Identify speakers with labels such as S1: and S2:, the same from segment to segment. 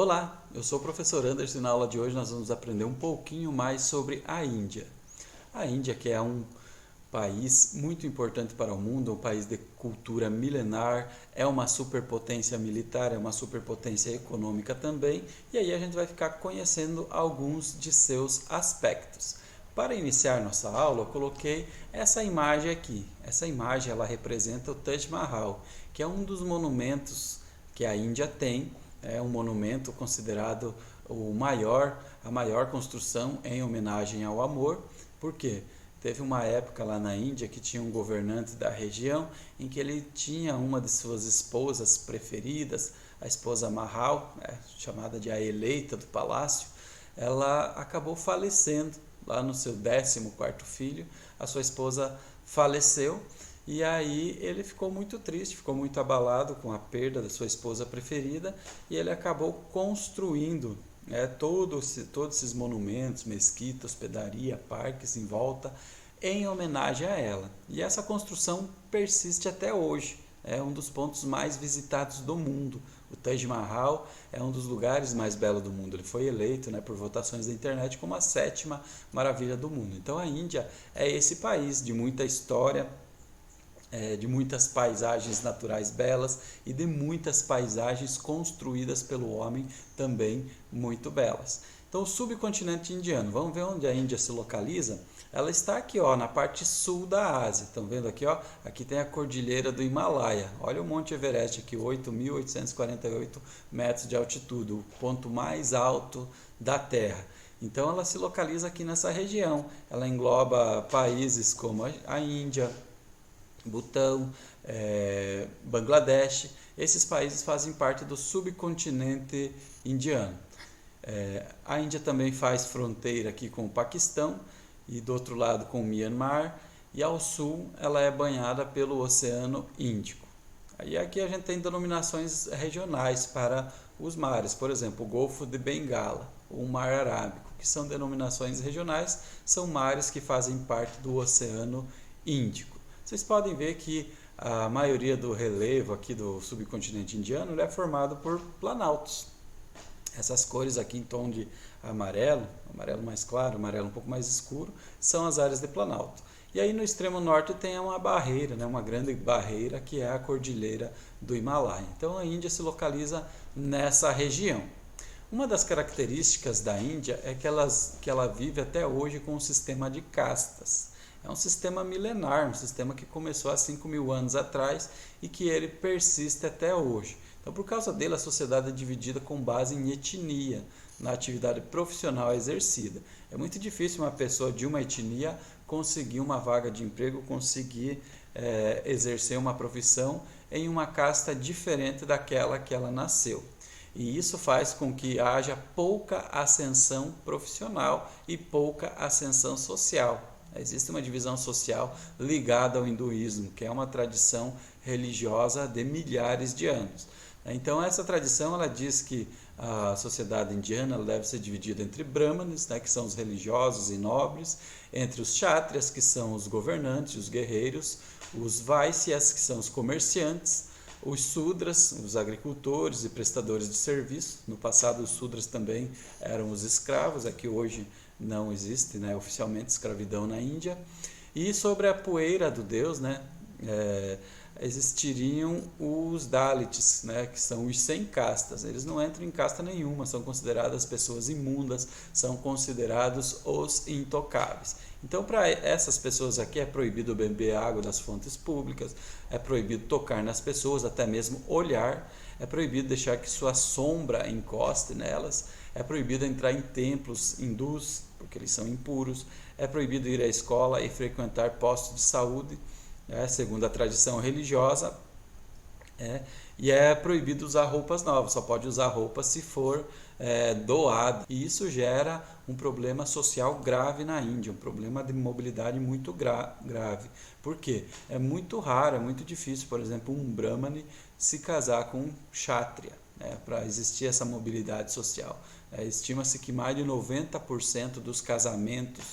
S1: Olá, eu sou o professor Anderson e na aula de hoje nós vamos aprender um pouquinho mais sobre a Índia. A Índia, que é um país muito importante para o mundo, um país de cultura milenar, é uma superpotência militar, é uma superpotência econômica também, e aí a gente vai ficar conhecendo alguns de seus aspectos. Para iniciar nossa aula, eu coloquei essa imagem aqui. Essa imagem ela representa o Taj Mahal, que é um dos monumentos que a Índia tem. É um monumento considerado a maior construção em homenagem ao amor. Por quê? Teve uma época lá na Índia que tinha um governante da região em que ele tinha uma de suas esposas preferidas, a esposa Mahal, chamada de a eleita do palácio. Ela acabou falecendo lá no seu 14º filho. A sua esposa faleceu. E aí ele ficou muito triste, ficou muito abalado com a perda da sua esposa preferida e ele acabou construindo todos esses monumentos, mesquitas, hospedaria, parques em volta em homenagem a ela. E essa construção persiste até hoje, é um dos pontos mais visitados do mundo. O Taj Mahal é um dos lugares mais belos do mundo. Ele foi eleito por votações da internet como a 7ª maravilha do mundo. Então a Índia é esse país de muita história, de muitas paisagens naturais belas e de muitas paisagens construídas pelo homem também muito belas. Então, o subcontinente indiano, vamos ver onde a Índia se localiza? Ela está aqui, na parte sul da Ásia. Estão vendo aqui? Aqui tem a cordilheira do Himalaia. Olha o Monte Everest aqui, 8.848 metros de altitude, o ponto mais alto da Terra. Então, ela se localiza aqui nessa região. Ela engloba países como a Índia, Butão, Bangladesh. Esses países fazem parte do subcontinente indiano. A Índia também faz fronteira aqui com o Paquistão e do outro lado com o Myanmar, e ao sul ela é banhada pelo Oceano Índico. Aí aqui a gente tem denominações regionais para os mares, por exemplo, o Golfo de Bengala ou o Mar Arábico, que são denominações regionais, são mares que fazem parte do Oceano Índico. Vocês podem ver que a maioria do relevo aqui do subcontinente indiano é formado por planaltos. Essas cores aqui em tom de amarelo mais claro, amarelo um pouco mais escuro, são as áreas de planalto. E aí no extremo norte tem uma barreira, uma grande barreira que é a cordilheira do Himalaia. Então a Índia se localiza nessa região. Uma das características da Índia é que ela vive até hoje com um sistema de castas. É um sistema milenar, um sistema que começou há 5.000 anos atrás e que ele persiste até hoje. Então, por causa dele, a sociedade é dividida com base em etnia, na atividade profissional exercida. É muito difícil uma pessoa de uma etnia conseguir uma vaga de emprego, conseguir exercer uma profissão em uma casta diferente daquela que ela nasceu. E isso faz com que haja pouca ascensão profissional e pouca ascensão social. Existe uma divisão social ligada ao hinduísmo, que é uma tradição religiosa de milhares de anos. Então, essa tradição ela diz que a sociedade indiana deve ser dividida entre brahmanes, que são os religiosos e nobres, entre os kshatriyas, que são os governantes, os guerreiros, os vaisyas, que são os comerciantes, os sudras, os agricultores e prestadores de serviço. No passado, os sudras também eram os escravos, aqui hoje não existe oficialmente escravidão na Índia. E sobre a poeira do Deus, existiriam os Dalits, que são os sem castas. Eles não entram em casta nenhuma, são consideradas pessoas imundas, são considerados os intocáveis. Então, para essas pessoas aqui é proibido beber água das fontes públicas, é proibido tocar nas pessoas, até mesmo olhar, é proibido deixar que sua sombra encoste nelas, é proibido entrar em templos hindus, porque eles são impuros, é proibido ir à escola e frequentar postos de saúde, segundo a tradição religiosa, e é proibido usar roupas novas, só pode usar roupas se for doada. E isso gera um problema social grave na Índia, um problema de mobilidade muito grave. Por quê? É muito raro, é muito difícil, por exemplo, um brahmane se casar com um kshatriya, para existir essa mobilidade social. Estima-se que mais de 90% dos casamentos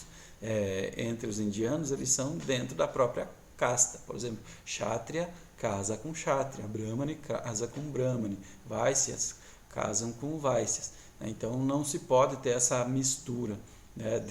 S1: entre os indianos eles são dentro da própria casta. Por exemplo, kshatriya casa com kshatriya, brahmane casa com brahmane, vaisyas casam com Vaisyas. Então não se pode ter essa mistura, né,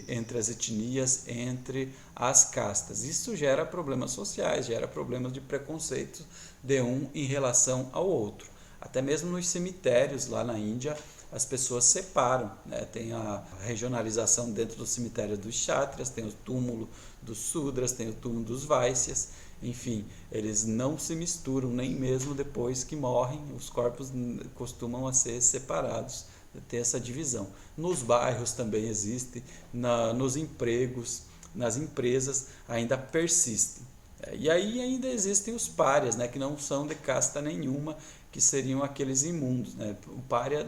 S1: entre as etnias, entre as castas. Isso gera problemas sociais, gera problemas de preconceito de um em relação ao outro. Até mesmo nos cemitérios lá na Índia, as pessoas separam, né? Tem a regionalização dentro do cemitério dos Kshatriyas, tem o túmulo dos Sudras, tem o túmulo dos Vaisyas, enfim, eles não se misturam, nem mesmo depois que morrem, os corpos costumam a ser separados, ter essa divisão. Nos bairros também existe, nos empregos, nas empresas ainda persistem. E aí ainda existem os párias, né, que não são de casta nenhuma, que seriam aqueles imundos, né? O pária,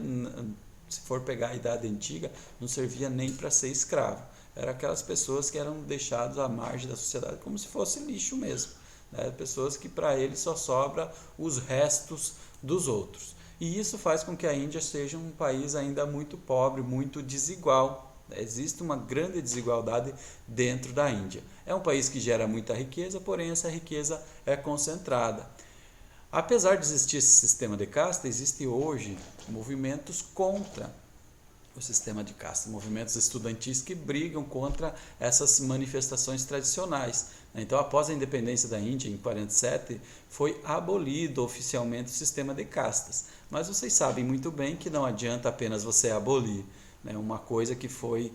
S1: se for pegar a idade antiga, não servia nem para ser escravo. Eram aquelas pessoas que eram deixadas à margem da sociedade, como se fosse lixo mesmo, né? Pessoas que para eles só sobra os restos dos outros. E isso faz com que a Índia seja um país ainda muito pobre, muito desigual. Existe uma grande desigualdade dentro da Índia. É um país que gera muita riqueza, porém essa riqueza é concentrada. Apesar de existir esse sistema de casta, existem hoje movimentos contra o sistema de casta, movimentos estudantis que brigam contra essas manifestações tradicionais. Então, após a independência da Índia, em 47, foi abolido oficialmente o sistema de castas. Mas vocês sabem muito bem que não adianta apenas você abolir, né, uma coisa que foi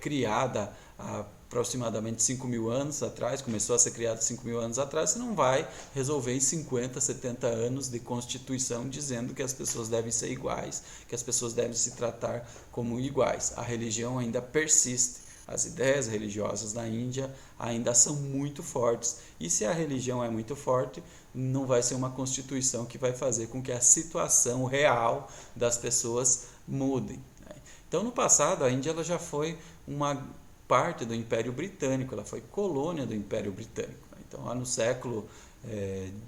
S1: criada há aproximadamente 5.000 anos atrás, começou a ser criada 5.000 anos atrás, você não vai resolver em 50, 70 anos de Constituição dizendo que as pessoas devem ser iguais, que as pessoas devem se tratar como iguais. A religião ainda persiste, as ideias religiosas na Índia ainda são muito fortes, e se a religião é muito forte, não vai ser uma Constituição que vai fazer com que a situação real das pessoas mude. Então, no passado, a Índia ela já foi uma parte do Império Britânico, ela foi colônia do Império Britânico. Então, lá no século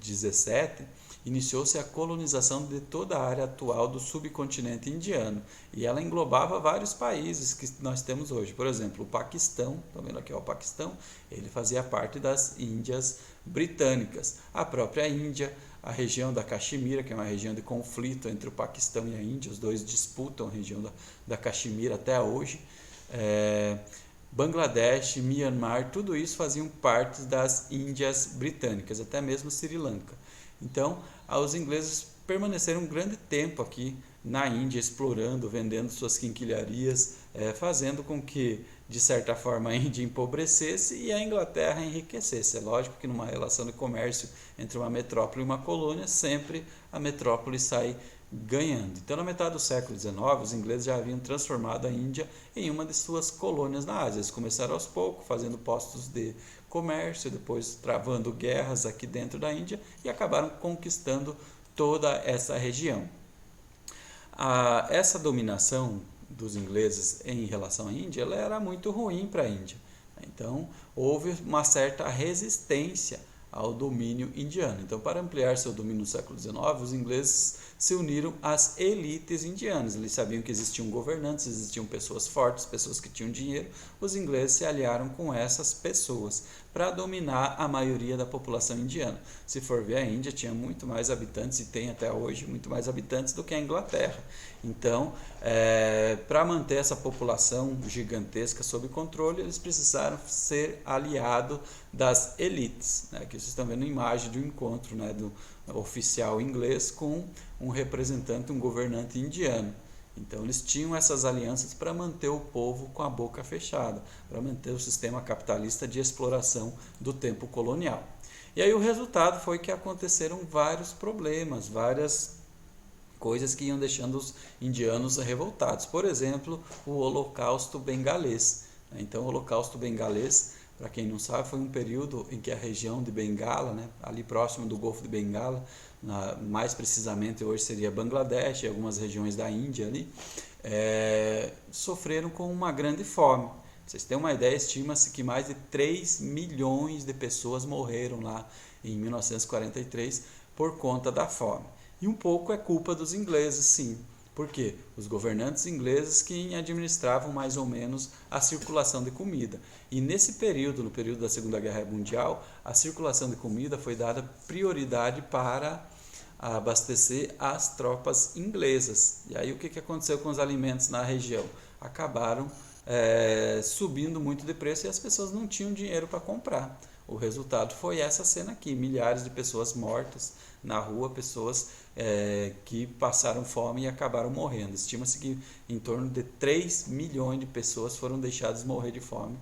S1: XVII, iniciou-se a colonização de toda a área atual do subcontinente indiano, e ela englobava vários países que nós temos hoje. Por exemplo, o Paquistão, estão vendo aqui o Paquistão, ele fazia parte das Índias britânicas. A própria Índia, a região da Caxemira, que é uma região de conflito entre o Paquistão e a Índia, os dois disputam a região da Caxemira até hoje. Bangladesh, Myanmar, tudo isso faziam parte das Índias britânicas, até mesmo Sri Lanka. Então, os ingleses permaneceram um grande tempo aqui na Índia, explorando, vendendo suas quinquilharias, fazendo com que, de certa forma, a Índia empobrecesse e a Inglaterra enriquecesse. É lógico que numa relação de comércio entre uma metrópole e uma colônia, sempre a metrópole sai ganhando. Então, na metade do século XIX, os ingleses já haviam transformado a Índia em uma de suas colônias na Ásia. Eles começaram aos poucos, fazendo postos de comércio, depois travando guerras aqui dentro da Índia e acabaram conquistando toda essa região. Essa dominação dos ingleses em relação à Índia, ela era muito ruim para a Índia. Então, houve uma certa resistência ao domínio indiano. Então, para ampliar seu domínio no século XIX, os ingleses se uniram às elites indianas. Eles sabiam que existiam governantes, existiam pessoas fortes, pessoas que tinham dinheiro. Os ingleses se aliaram com essas pessoas para dominar a maioria da população indiana. Se for ver, a Índia tinha muito mais habitantes, e tem até hoje muito mais habitantes do que a Inglaterra. Então, para manter essa população gigantesca sob controle, eles precisaram ser aliados das elites, né? Que vocês estão vendo a imagem do encontro, né, do oficial inglês com um representante, um governante indiano. Então, eles tinham essas alianças para manter o povo com a boca fechada, para manter o sistema capitalista de exploração do tempo colonial. E aí o resultado foi que aconteceram vários problemas, várias coisas que iam deixando os indianos revoltados. Por exemplo, o Holocausto Bengalês. Então, o Holocausto Bengalês, para quem não sabe, foi um período em que a região de Bengala, né, ali próximo do Golfo de Bengala, mais precisamente hoje seria Bangladesh e algumas regiões da Índia ali, sofreram com uma grande fome. Pra vocês terem uma ideia, estima-se que mais de 3 milhões de pessoas morreram lá em 1943 por conta da fome. E um pouco é culpa dos ingleses, sim. Por quê? Os governantes ingleses que administravam mais ou menos a circulação de comida. E nesse período, no período da Segunda Guerra Mundial, a circulação de comida foi dada prioridade para a abastecer as tropas inglesas. E aí o que aconteceu com os alimentos na região? Acabaram subindo muito de preço e as pessoas não tinham dinheiro para comprar. O resultado foi essa cena aqui, milhares de pessoas mortas na rua, pessoas que passaram fome e acabaram morrendo. Estima-se que em torno de 3 milhões de pessoas foram deixadas morrer de fome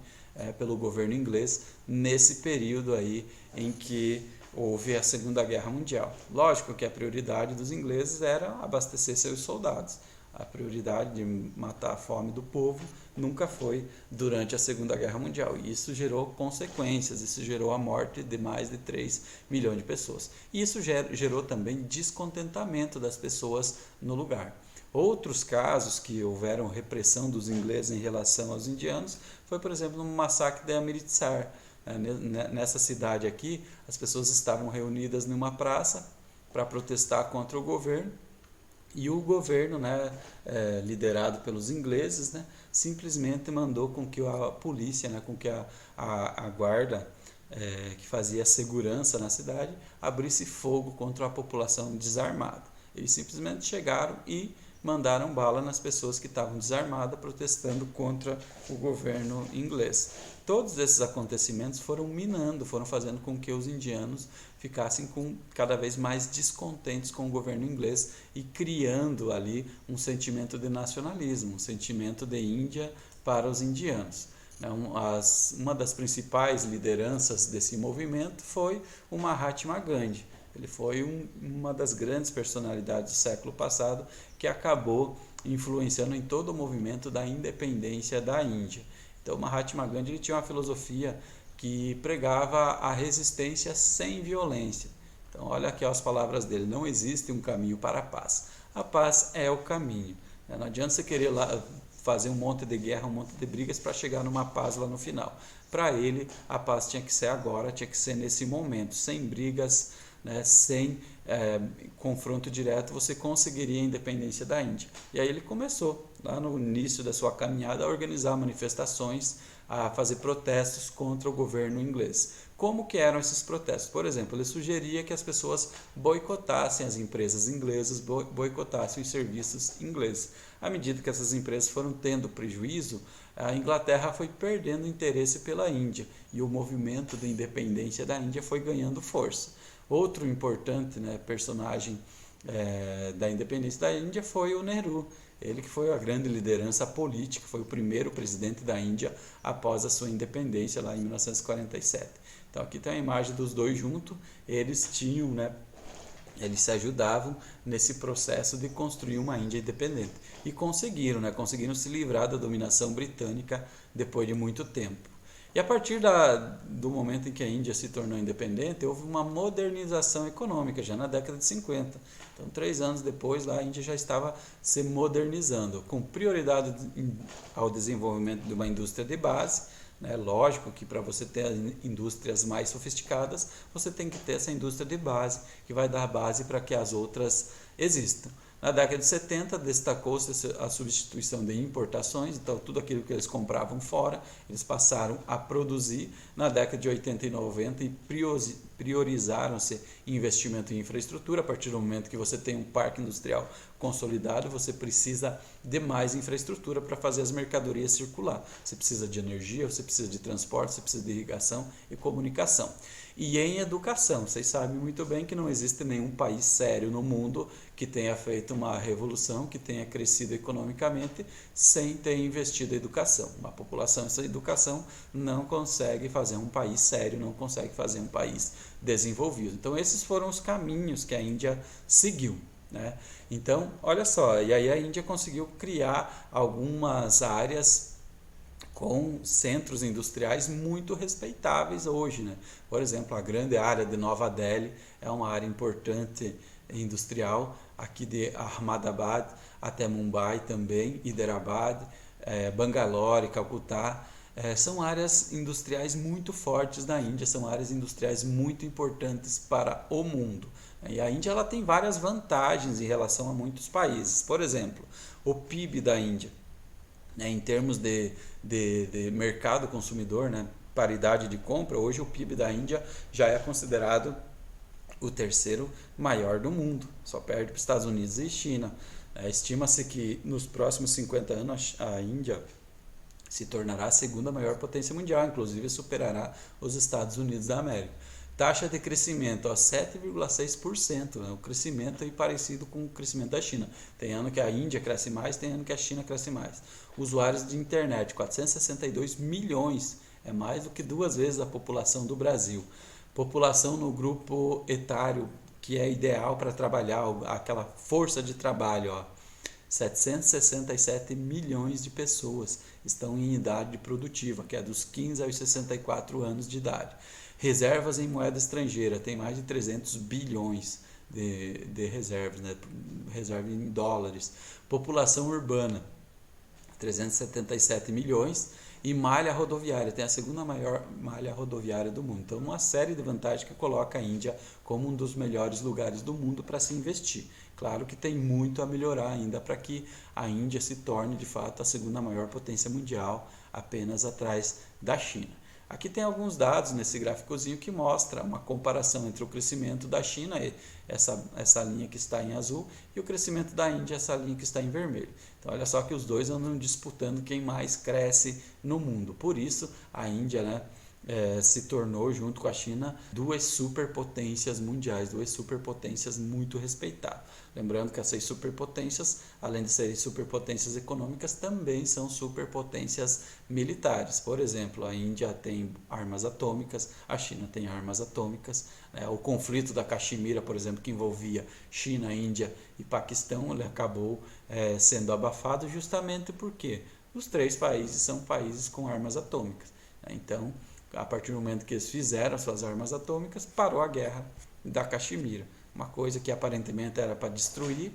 S1: pelo governo inglês nesse período aí em que houve a Segunda Guerra Mundial. Lógico que a prioridade dos ingleses era abastecer seus soldados. A prioridade de matar a fome do povo nunca foi durante a Segunda Guerra Mundial. E isso gerou consequências, isso gerou a morte de mais de 3 milhões de pessoas. E isso gerou também descontentamento das pessoas no lugar. Outros casos que houveram repressão dos ingleses em relação aos indianos foi, por exemplo, no massacre de Amritsar. Nessa cidade aqui, as pessoas estavam reunidas numa praça para protestar contra o governo. E o governo, liderado pelos ingleses, simplesmente mandou com que a polícia, com que a guarda que fazia segurança na cidade, abrisse fogo contra a população desarmada. Eles simplesmente chegaram e mandaram bala nas pessoas que estavam desarmadas protestando contra o governo inglês. Todos esses acontecimentos foram minando, foram fazendo com que os indianos ficassem cada vez mais descontentes com o governo inglês e criando ali um sentimento de nacionalismo, um sentimento de Índia para os indianos. Uma das principais lideranças desse movimento foi o Mahatma Gandhi. Ele foi uma das grandes personalidades do século passado que acabou influenciando em todo o movimento da independência da Índia. Então, Mahatma Gandhi tinha uma filosofia que pregava a resistência sem violência. Então, olha aqui as palavras dele: não existe um caminho para a paz. A paz é o caminho. Não adianta você querer lá fazer um monte de guerra, um monte de brigas para chegar numa paz lá no final. Para ele, a paz tinha que ser agora, tinha que ser nesse momento, sem brigas, sem confronto direto, você conseguiria a independência da Índia. E aí ele começou, lá no início da sua caminhada, a organizar manifestações, a fazer protestos contra o governo inglês. Como que eram esses protestos? Por exemplo, ele sugeria que as pessoas boicotassem as empresas inglesas, boicotassem os serviços ingleses. À medida que essas empresas foram tendo prejuízo, a Inglaterra foi perdendo interesse pela Índia e o movimento da independência da Índia foi ganhando força. Outro importante personagem da independência da Índia foi o Nehru. Ele que foi a grande liderança política, foi o primeiro presidente da Índia após a sua independência lá em 1947. Então aqui tem a imagem dos dois juntos, eles se ajudavam nesse processo de construir uma Índia independente. E conseguiram se livrar da dominação britânica depois de muito tempo. E a partir do momento em que a Índia se tornou independente, houve uma modernização econômica, já na década de 50. Então, 3 anos depois, lá, a Índia já estava se modernizando, com prioridade ao desenvolvimento de uma indústria de base. Lógico que para você ter indústrias mais sofisticadas, você tem que ter essa indústria de base, que vai dar base para que as outras existam. Na década de 70, destacou-se a substituição de importações, então tudo aquilo que eles compravam fora, eles passaram a produzir. Na década de 80 e 90, priorizaram-se investimento em infraestrutura. A partir do momento que você tem um parque industrial consolidado, você precisa de mais infraestrutura para fazer as mercadorias circular. Você precisa de energia, você precisa de transporte, você precisa de irrigação e comunicação. E em educação, vocês sabem muito bem que não existe nenhum país sério no mundo que tenha feito uma revolução, que tenha crescido economicamente sem ter investido em educação. Uma população sem educação não consegue fazer um país sério, não consegue fazer um país desenvolvido. Então esses foram os caminhos que a Índia seguiu. Então, olha só, e aí a Índia conseguiu criar algumas áreas com centros industriais muito respeitáveis hoje. Por exemplo, a grande área de Nova Delhi é uma área importante industrial, aqui de Ahmedabad até Mumbai também, Hyderabad, Bangalore, Calcutá. São áreas industriais muito fortes na Índia, são áreas industriais muito importantes para o mundo. E a Índia ela tem várias vantagens em relação a muitos países. Por exemplo, o PIB da Índia, em termos de mercado consumidor, paridade de compra, hoje o PIB da Índia já é considerado o terceiro maior do mundo, só perde para os Estados Unidos e China. Estima-se que nos próximos 50 anos a Índia se tornará a segunda maior potência mundial, inclusive superará os Estados Unidos da América. Taxa de crescimento a 7,6%, o crescimento é parecido com o crescimento da China. Tem ano que a Índia cresce mais, tem ano que a China cresce mais. Usuários de internet, 462 milhões, é mais do que 2 vezes a população do Brasil. População no grupo etário que é ideal para trabalhar, aquela força de trabalho, 767 milhões de pessoas estão em idade produtiva, que é dos 15 aos 64 anos de idade. Reservas em moeda estrangeira, tem mais de 300 bilhões de reservas, né? Reserva em dólares. População urbana, 377 milhões. E malha rodoviária, tem a segunda maior malha rodoviária do mundo. Então, uma série de vantagens que coloca a Índia como um dos melhores lugares do mundo para se investir. Claro que tem muito a melhorar ainda para que a Índia se torne, de fato, a segunda maior potência mundial, apenas atrás da China. Aqui tem alguns dados nesse gráficozinho que mostra uma comparação entre o crescimento da China, essa linha que está em azul, e o crescimento da Índia, essa linha que está em vermelho. Então, olha só que os dois andam disputando quem mais cresce no mundo. Por isso, a Índia, né, se tornou, junto com a China, 2 superpotências mundiais, 2 superpotências muito respeitadas. Lembrando que essas superpotências, além de serem superpotências econômicas, também são superpotências militares. Por exemplo, a Índia tem armas atômicas, a China tem armas atômicas. O conflito da Caxemira, por exemplo, que envolvia China, Índia e Paquistão, ele acabou sendo abafado justamente porque os 3 países são países com armas atômicas. Então, a partir do momento que eles fizeram suas armas atômicas, parou a guerra da Caxemira. Uma coisa que aparentemente era para destruir,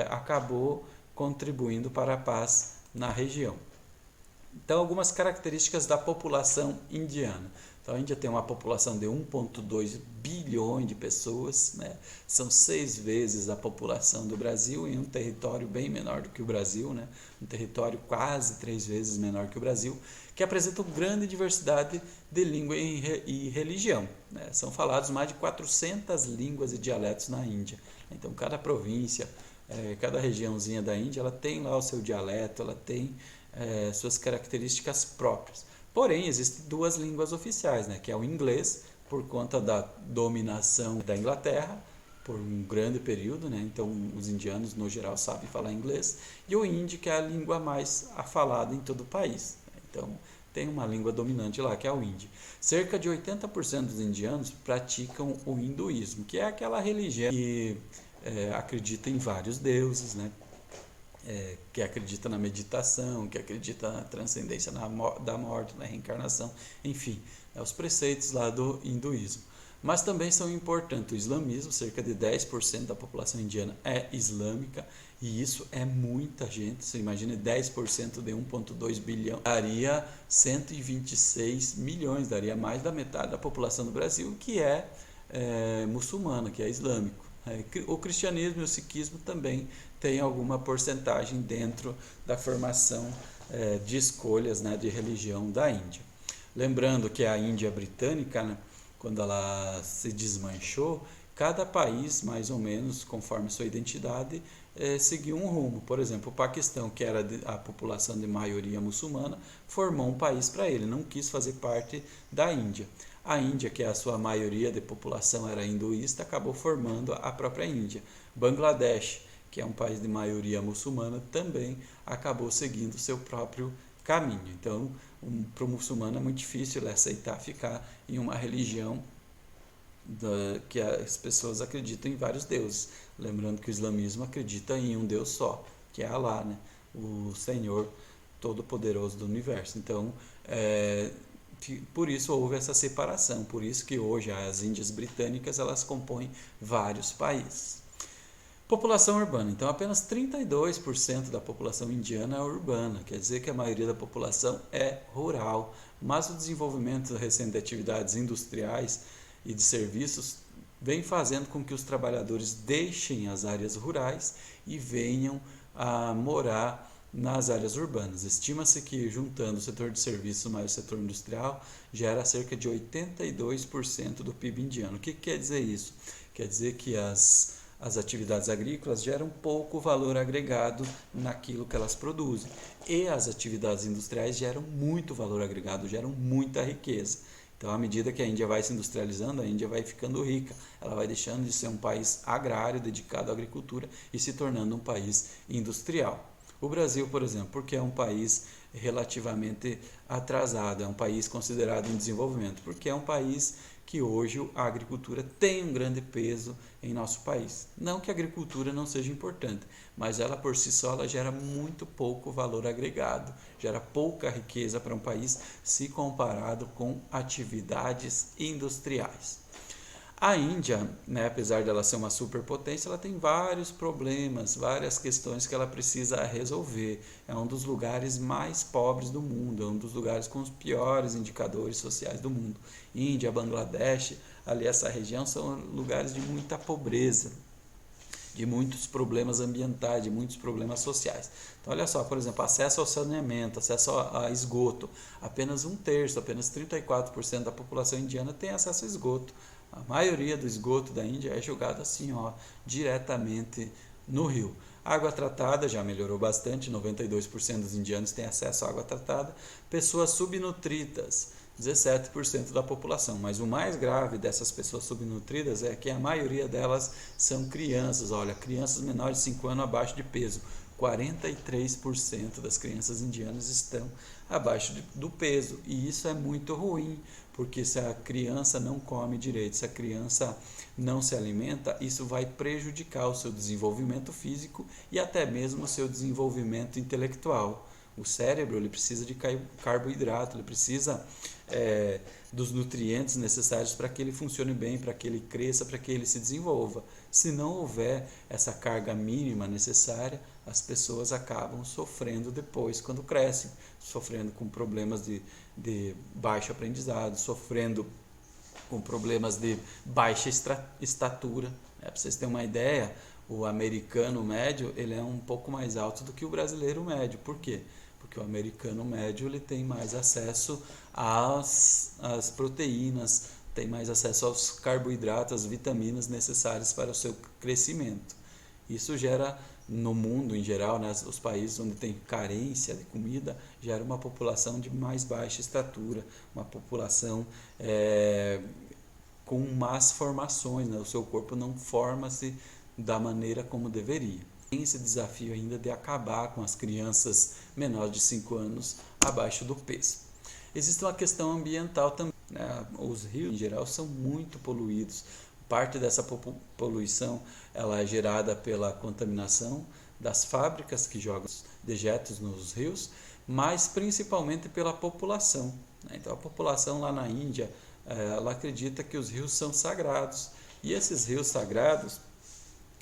S1: acabou contribuindo para a paz na região. Então, algumas características da população indiana. Então, a Índia tem uma população de 1,2 bilhões de pessoas, né? São 6 vezes a população do Brasil em um território bem menor do que o Brasil, né? Um território quase 3 vezes menor que o Brasil, que apresenta uma grande diversidade de língua e religião, né? São falados mais de 400 línguas e dialetos na Índia. Então, cada província, cada regiãozinha da Índia, ela tem lá o seu dialeto, ela tem suas características próprias. Porém, existem 2 línguas oficiais, né, que é o inglês, por conta da dominação da Inglaterra, por um grande período, né, então os indianos, no geral, sabem falar inglês, e o hindi, que é a língua mais falada em todo o país. Então, tem uma língua dominante lá, que é o hindi. Cerca de 80% dos indianos praticam o hinduísmo, que é aquela religião que acredita em vários deuses, né, que acredita na meditação, que acredita na transcendência da morte, na reencarnação, enfim, os preceitos lá do hinduísmo. Mas também são importantes o islamismo, cerca de 10% da população indiana é islâmica, e isso é muita gente. Você imagina, 10% de 1,2 bilhão daria 126 milhões, daria mais da metade da população do Brasil, que é muçulmana, que é islâmico. O cristianismo e o sikhismo também têm alguma porcentagem dentro da formação de escolhas, né, de religião da Índia. Lembrando que a Índia britânica, né, quando ela se desmanchou, cada país, mais ou menos, conforme sua identidade, seguiu um rumo. Por exemplo, o Paquistão, que era a população de maioria muçulmana, formou um país para ele, não quis fazer parte da Índia. A Índia, que a sua maioria de população era hinduísta, acabou formando a própria Índia. Bangladesh, que é um país de maioria muçulmana, também acabou seguindo seu próprio caminho. Então, para o muçulmano é muito difícil aceitar ficar em uma religião que as pessoas acreditam em vários deuses. Lembrando que o islamismo acredita em um Deus só, que é Alá, né? O Senhor Todo-Poderoso do Universo. Então, por isso houve essa separação, por isso que hoje as Índias britânicas elas compõem vários países. População urbana. Então, apenas 32% da população indiana é urbana, quer dizer que a maioria da população é rural, mas o desenvolvimento recente de atividades industriais e de serviços vem fazendo com que os trabalhadores deixem as áreas rurais e venham a morar nas áreas urbanas. Estima-se que, juntando o setor de serviços mais o setor industrial, gera cerca de 82% do PIB indiano. O que quer dizer isso? Quer dizer que as atividades agrícolas geram pouco valor agregado naquilo que elas produzem. E as atividades industriais geram muito valor agregado, geram muita riqueza. Então, à medida que a Índia vai se industrializando, a Índia vai ficando rica. Ela vai deixando de ser um país agrário, dedicado à agricultura, e se tornando um país industrial. O Brasil, por exemplo, porque é um país relativamente atrasado, é um país considerado em desenvolvimento, porque é um país que hoje a agricultura tem um grande peso em nosso país. Não que a agricultura não seja importante, mas ela por si só ela gera muito pouco valor agregado, gera pouca riqueza para um país se comparado com atividades industriais. A Índia, né, apesar dela ser uma superpotência, ela tem vários problemas, várias questões que ela precisa resolver. É um dos lugares mais pobres do mundo, é um dos lugares com os piores indicadores sociais do mundo. Índia, Bangladesh, ali essa região são lugares de muita pobreza, de muitos problemas ambientais, de muitos problemas sociais. Então, olha só, por exemplo, acesso ao saneamento, acesso a esgoto. Apenas um terço, apenas 34% da população indiana tem acesso a esgoto. A maioria do esgoto da Índia é jogado assim, diretamente no rio. Água tratada já melhorou bastante, 92% dos indianos têm acesso à água tratada. Pessoas subnutridas, 17% da população. Mas o mais grave dessas pessoas subnutridas é que a maioria delas são crianças. Olha, crianças menores de 5 anos abaixo de peso. 43% das crianças indianas estão abaixo do peso. E isso é muito ruim, porque se a criança não come direito, se a criança não se alimenta, isso vai prejudicar o seu desenvolvimento físico e até mesmo o seu desenvolvimento intelectual. O cérebro ele precisa de carboidrato, ele precisa dos nutrientes necessários para que ele funcione bem, para que ele cresça, para que ele se desenvolva. Se não houver essa carga mínima necessária, as pessoas acabam sofrendo depois quando crescem, sofrendo com problemas de baixo aprendizado, sofrendo com problemas de baixa estatura. Para vocês terem uma ideia, o americano médio ele é um pouco mais alto do que o brasileiro médio. Por quê? Porque o americano médio ele tem mais acesso às proteínas, tem mais acesso aos carboidratos, às vitaminas necessárias para o seu crescimento. Isso gera, no mundo em geral, né, os países onde tem carência de comida, gera uma população de mais baixa estatura, uma população com más formações, né? O seu corpo não forma-se da maneira como deveria. Tem esse desafio ainda de acabar com as crianças menores de 5 anos abaixo do peso. Existe uma questão ambiental também, né? Os rios em geral são muito poluídos. Parte dessa poluição ela é gerada pela contaminação das fábricas que jogam dejetos nos rios, mas principalmente pela população. Então a população lá na Índia ela acredita que os rios são sagrados, e esses rios sagrados,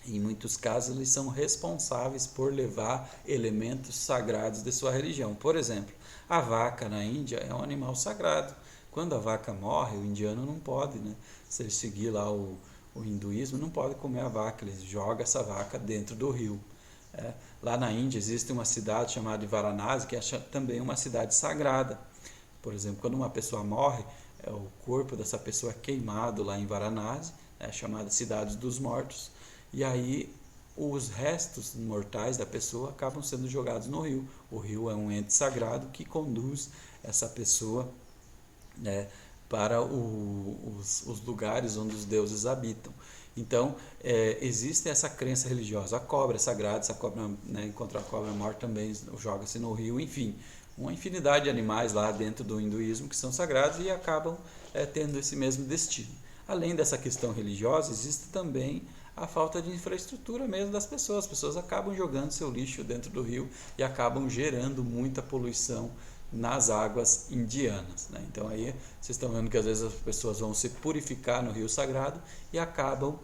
S1: em muitos casos, eles são responsáveis por levar elementos sagrados de sua religião. Por exemplo, a vaca na Índia é um animal sagrado. Quando a vaca morre, o indiano não pode, né? Se ele seguir lá o hinduísmo, não pode comer a vaca, ele joga essa vaca dentro do rio. Lá na Índia existe uma cidade chamada Varanasi, que é também uma cidade sagrada. Por exemplo, quando uma pessoa morre, o corpo dessa pessoa é queimado lá em Varanasi, chamada Cidade dos Mortos, e aí os restos mortais da pessoa acabam sendo jogados no rio. O rio é um ente sagrado que conduz essa pessoa para os lugares onde os deuses habitam. Então, existe essa crença religiosa. A cobra é sagrada, essa cobra, encontrar a cobra morta também joga-se no rio, enfim. Uma infinidade de animais lá dentro do hinduísmo que são sagrados e acabam tendo esse mesmo destino. Além dessa questão religiosa, existe também a falta de infraestrutura mesmo das pessoas. As pessoas acabam jogando seu lixo dentro do rio e acabam gerando muita poluição nas águas indianas. Então aí vocês estão vendo que às vezes as pessoas vão se purificar no rio sagrado e acabam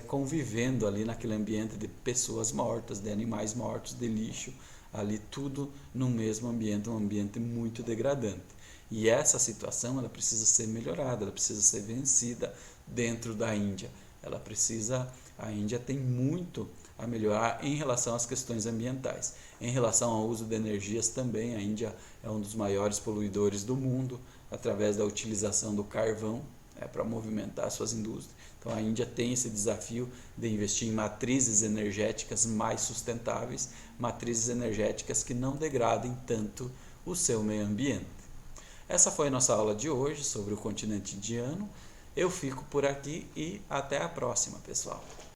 S1: convivendo ali naquele ambiente de pessoas mortas, de animais mortos, de lixo, ali tudo no mesmo ambiente, um ambiente muito degradante. E essa situação ela precisa ser melhorada, ela precisa ser vencida dentro da Índia. A Índia tem muito a melhorar em relação às questões ambientais. Em relação ao uso de energias também, a Índia é um dos maiores poluidores do mundo através da utilização do carvão para movimentar suas indústrias. Então a Índia tem esse desafio de investir em matrizes energéticas mais sustentáveis, matrizes energéticas que não degradem tanto o seu meio ambiente. Essa foi a nossa aula de hoje sobre o continente indiano. Eu fico por aqui e até a próxima, pessoal.